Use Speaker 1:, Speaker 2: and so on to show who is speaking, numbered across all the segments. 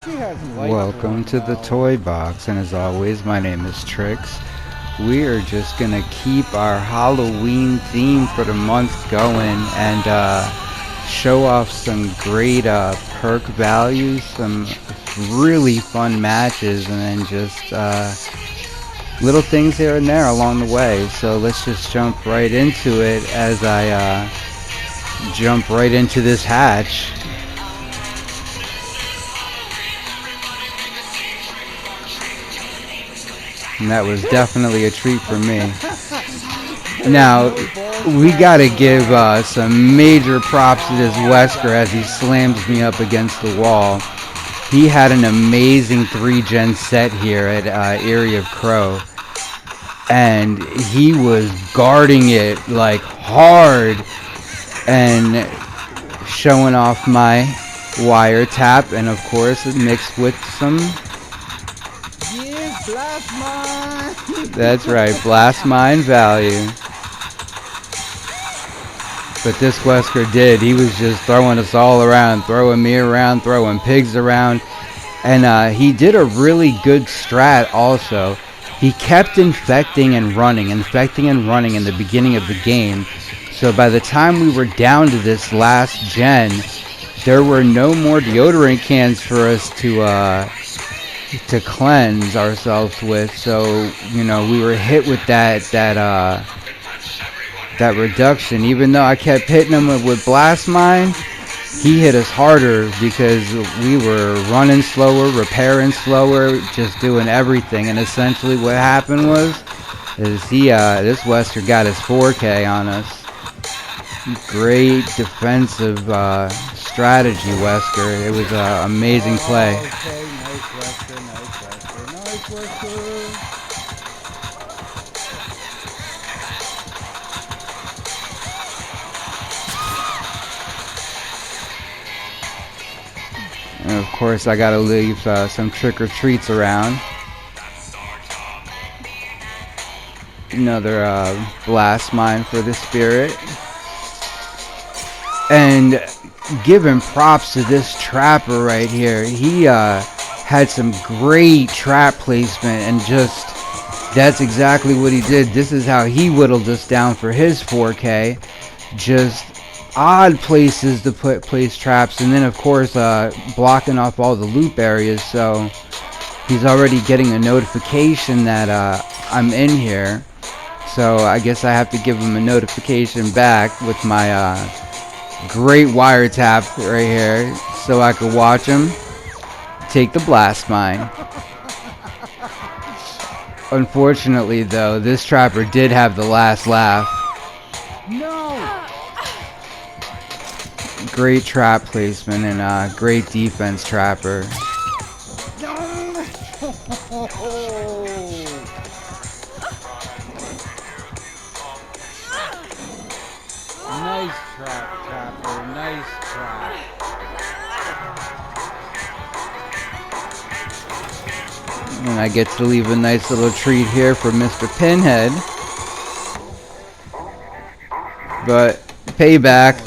Speaker 1: Welcome to the toy box, and as always, my name is Trix. We are just gonna keep our Halloween theme for the month going and show off some great perk values, some really fun matches, and then just little things here and there along the way. So let's just jump right into it as I jump right into this hatch. And that was definitely a treat for me. Now, we gotta give some major props to this Wesker as he slams me up against the wall. He had an amazing 3-gen set here at Area of Crow. And he was guarding it like hard and showing off my wire tap, and of course mixed with some...
Speaker 2: Blast mine!
Speaker 1: That's right, blast mine value. But this Wesker did. He was just throwing us all around, throwing me around, throwing pigs around. And he did a really good strat also. He kept infecting and running in the beginning of the game. So by the time we were down to this last gen, there were no more deodorant cans for us to cleanse ourselves with. So, you know, we were hit with that reduction. Even though I kept hitting him with blast mine, he hit us harder because we were running slower, repairing slower, just doing everything. And essentially what happened is this Wesker got his 4K on us. Great defensive strategy, Wesker. It was an amazing play.
Speaker 2: Okay, nice Wesker, nice Wesker.
Speaker 1: And of course, I gotta leave some trick-or-treats around. Another blast mine for the spirit. And giving props to this trapper right here. He had some great trap placement, and just that's exactly what he did. This is how he whittled us down for his 4K. Just odd places to place traps, and then of course blocking off all the loop areas, so he's already getting a notification that I'm in here. So I guess I have to give him a notification back with my great wiretap right here, so I could watch him take the blast mine. Unfortunately though, this trapper did have the last laugh.
Speaker 2: No!
Speaker 1: Great trap placement and great defense, trapper.
Speaker 2: Nice trap, trapper. Nice trap.
Speaker 1: And I get to leave a nice little treat here for Mr. Pinhead. But payback.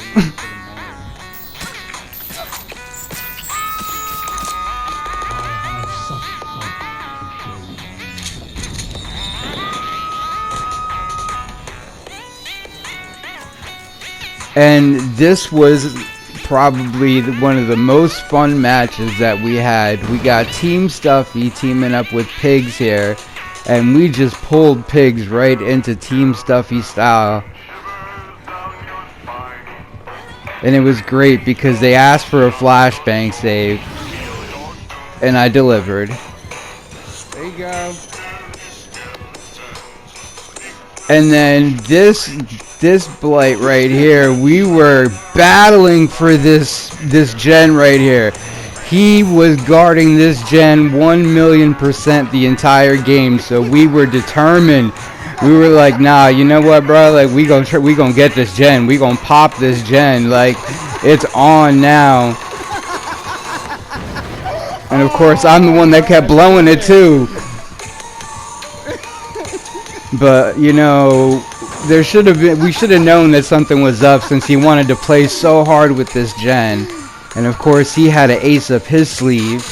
Speaker 1: And this was probably one of the most fun matches that we had. We got Team Stuffie teaming up with Pigs here, and we just pulled Pigs right into Team Stuffie style. And it was great because they asked for a flashbang save, and I delivered.
Speaker 2: There you go.
Speaker 1: And then this blight right here, we were battling for this gen right here. He was guarding this gen 1,000,000% the entire game, so we were determined. We were like, nah, you know what, bro? Like, we gonna get this gen. We gonna pop this gen. Like, it's on now. And of course, I'm the one that kept blowing it too. But you know, we should have known that something was up, since he wanted to play so hard with this gen. And of course he had an ace up his sleeve.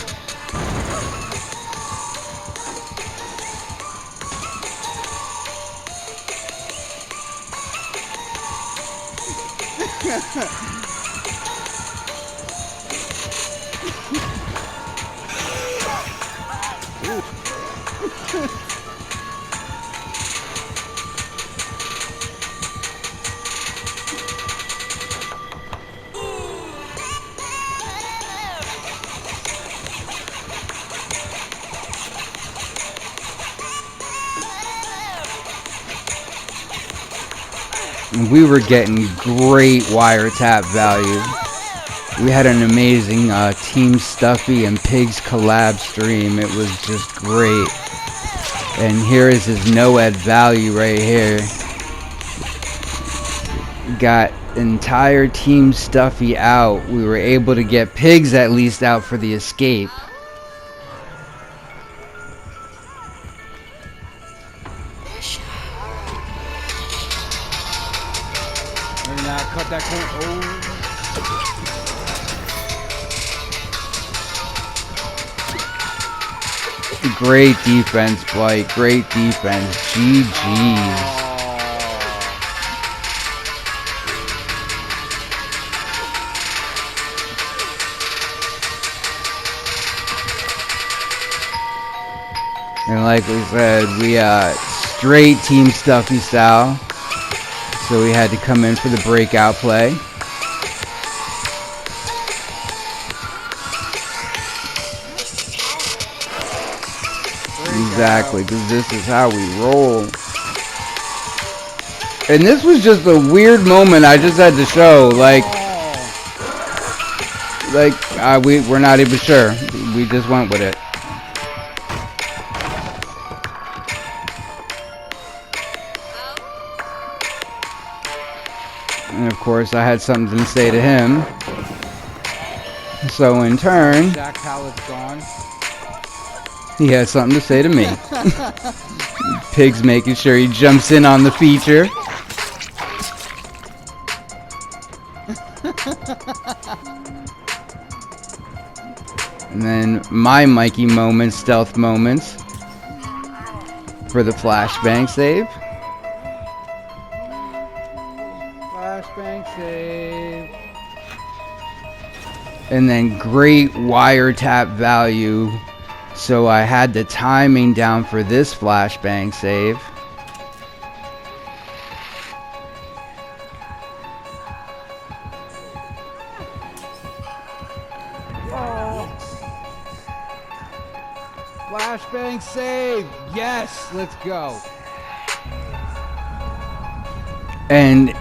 Speaker 1: We were getting great wiretap value. We had an amazing Team Stuffie and Pigs collab stream. It was just great. And here is his no-ed value right here. Got entire Team Stuffie out. We were able to get Pigs at least out for the escape.
Speaker 2: Maybe not cut that corner. Oh.
Speaker 1: Great defense, Blight. Great defense. GG's. And like we said, we straight Team Stuffie style. So we had to come in for the breakout play. Exactly, because this is how we roll. And this was just a weird moment I just had to show. We're not even sure. We just went with it. And of course, I had something to say to him. So in turn,
Speaker 2: Jack Pallet's gone.
Speaker 1: He has something to say to me. Pig's making sure he jumps in on the feature. And then my Mikey moments, stealth moments for the flashbang save.
Speaker 2: Flashbang save.
Speaker 1: And then great wiretap value. So I had the timing down for this flashbang save.
Speaker 2: Oh. Flashbang save. Yes, let's go.
Speaker 1: And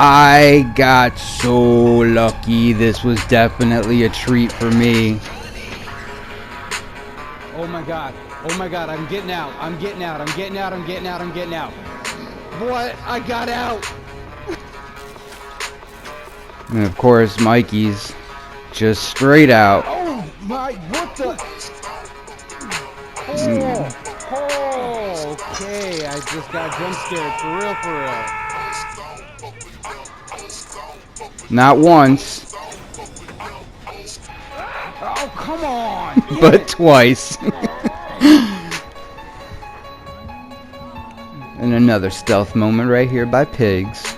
Speaker 1: I got so lucky. This was definitely a treat for me.
Speaker 2: Oh my god. Oh my god. I'm getting out. I'm getting out. I'm getting out. I'm getting out. I'm getting out. What? I got out.
Speaker 1: And of course, Mikey's just straight out.
Speaker 2: Oh my. What the? Oh. Okay. I just got jump scared. For real. For real.
Speaker 1: Not once.
Speaker 2: Oh, come on.
Speaker 1: But twice. And another stealth moment right here by Pigs.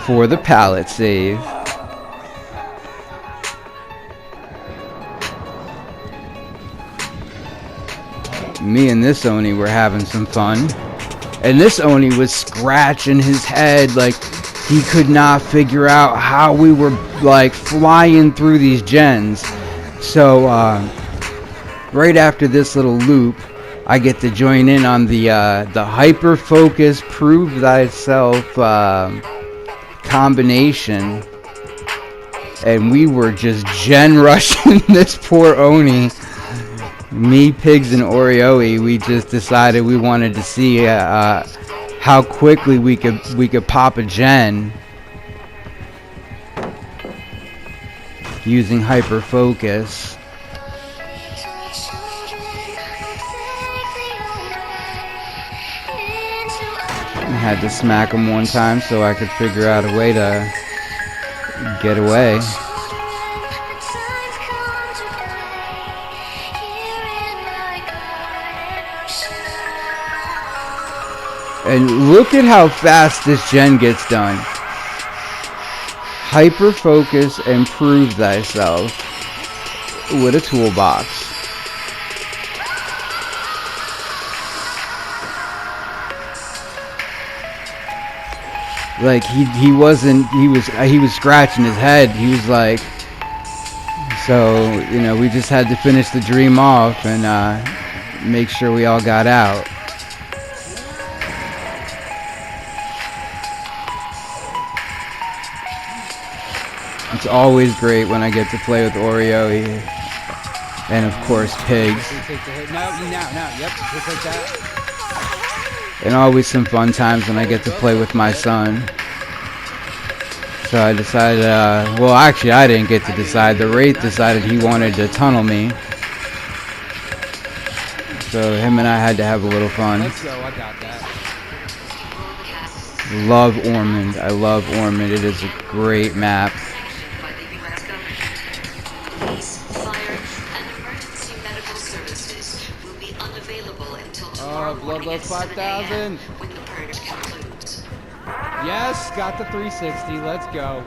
Speaker 1: For the pallet save. Me and this Oni were having some fun. And this Oni was scratching his head like he could not figure out how we were like flying through these gens. So right after this little loop, I get to join in on the hyper focus prove thyself combination, and we were just gen rushing this poor Oni. Me, Pigs, and Orioi. We just decided we wanted to see how quickly we could pop a gen using hyper focus. I had to smack him one time so I could figure out a way to get away. And look at how fast this gen gets done. Hyper focus and prove thyself with a toolbox. Like he was scratching his head. He was like, so you know, we just had to finish the dream off and make sure we all got out. It's always great when I get to play with Oreo and of course Pigs.
Speaker 2: Yep, just like that.
Speaker 1: And always some fun times when I get to play with my son. So I decided, well actually I didn't get to decide. The Wraith decided he wanted to tunnel me. So him and I had to have a little fun.
Speaker 2: Let's go, I got that.
Speaker 1: Love Ormond. I love Ormond. It is a great map.
Speaker 2: Bloodlust 5000. Yes, got the 360. Let's go.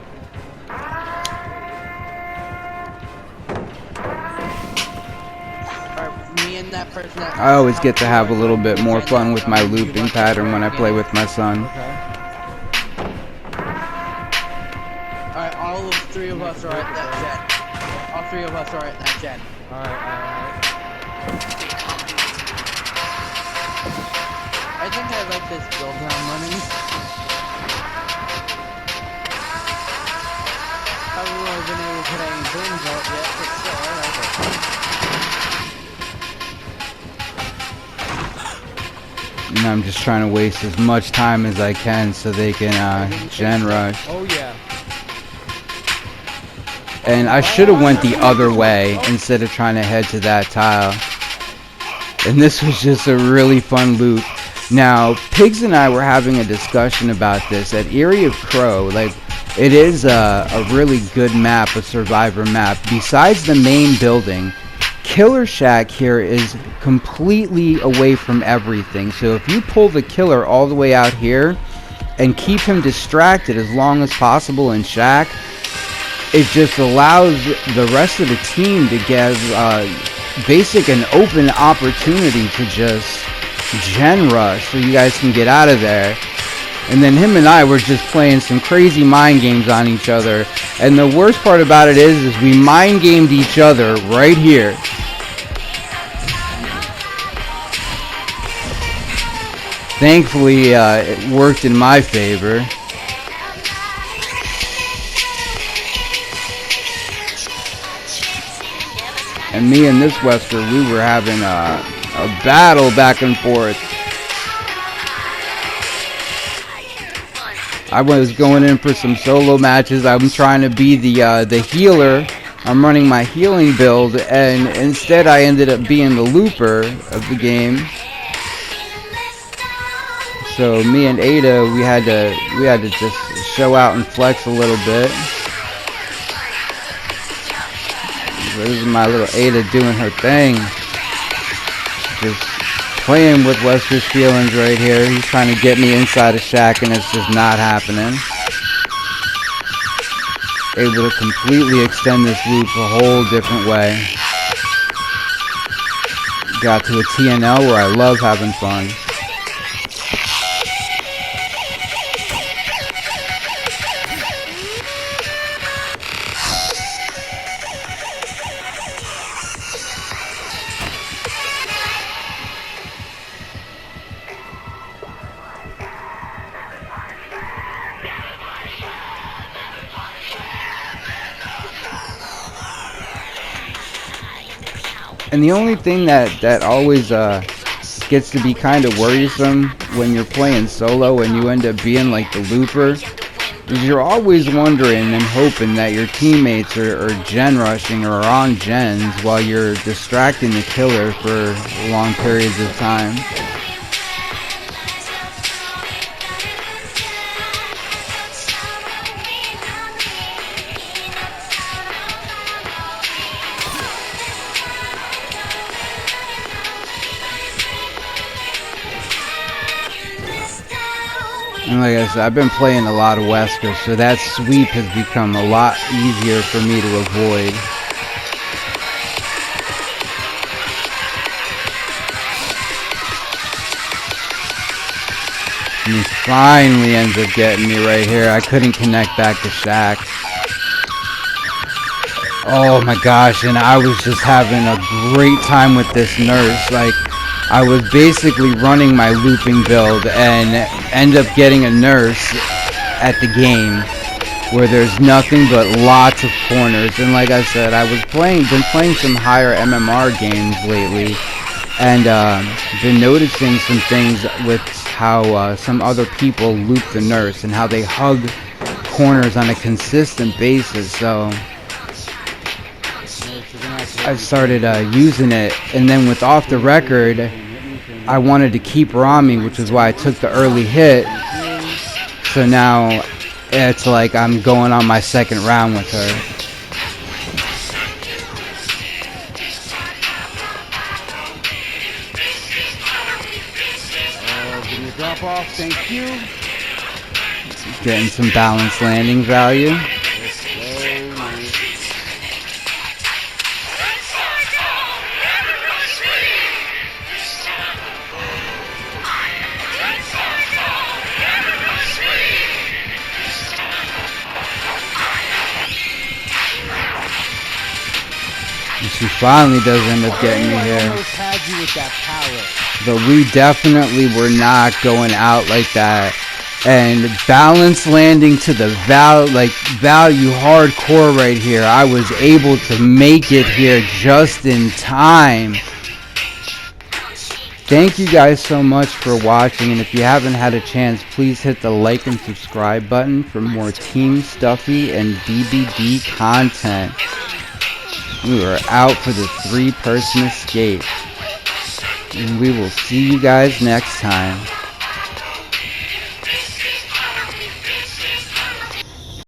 Speaker 3: Me and that person.
Speaker 1: I always get to have a little bit more fun with my looping pattern when I play with my son.
Speaker 3: Alright, all three of us are at that gen. All three of us are at that gen.
Speaker 2: Alright.
Speaker 3: I think I like this build I'm running. Haven't really been able to put any booms out yet, but still, I like it.
Speaker 1: And I'm just trying to waste as much time as I can so they can gen rush.
Speaker 2: Oh yeah.
Speaker 1: And I should have went the other way instead of trying to head to that tile. And this was just a really fun loop. Now, Pigs and I were having a discussion about this at Eyrie of Crow. Like, it is a really good map, a survivor map. Besides the main building, Killer Shack here is completely away from everything. So if you pull the killer all the way out here and keep him distracted as long as possible in Shack, it just allows the rest of the team to get basic and open opportunity to just gen rush so you guys can get out of there. And then him and I were just playing some crazy mind games on each other. And the worst part about it is we mind gamed each other right here. Thankfully, it worked in my favor. And me and this Wesker, we were having a battle back and forth. I was going in for some solo matches. I'm trying to be the healer. I'm running my healing build, and instead I ended up being the looper of the game. So me and Ada, we had to just show out and flex a little bit. So this is my little Ada doing her thing. Just playing with Wesker's feelings right here. He's trying to get me inside a shack and it's just not happening. Able to completely extend this loop a whole different way. Got to a TNL where I love having fun. And the only thing that always gets to be kind of worrisome when you're playing solo and you end up being like the looper is you're always wondering and hoping that your teammates are gen rushing or are on gens while you're distracting the killer for long periods of time. And like I said, I've been playing a lot of Wesker, so that sweep has become a lot easier for me to avoid. And he finally ends up getting me right here. I couldn't connect back to Shaq. Oh my gosh, and I was just having a great time with this nurse. Like, I was basically running my looping build and end up getting a nurse at the game where there's nothing but lots of corners. And like I said, I was been playing some higher MMR games lately, and been noticing some things with how some other people loop the nurse and how they hug corners on a consistent basis. So I started using it, and then with off the record, I wanted to keep Rami, which is why I took the early hit. So now it's like I'm going on my second round with her.
Speaker 2: Give me a drop off, thank you.
Speaker 1: Getting some balanced landing value. She finally does end up getting me here. But we definitely were not going out like that. And balance landing to the value hardcore right here. I was able to make it here just in time. Thank you guys so much for watching, and if you haven't had a chance, please hit the like and subscribe button for more Team Stuffie and DBD content. We are out for the 3-person escape. And we will see you guys next time.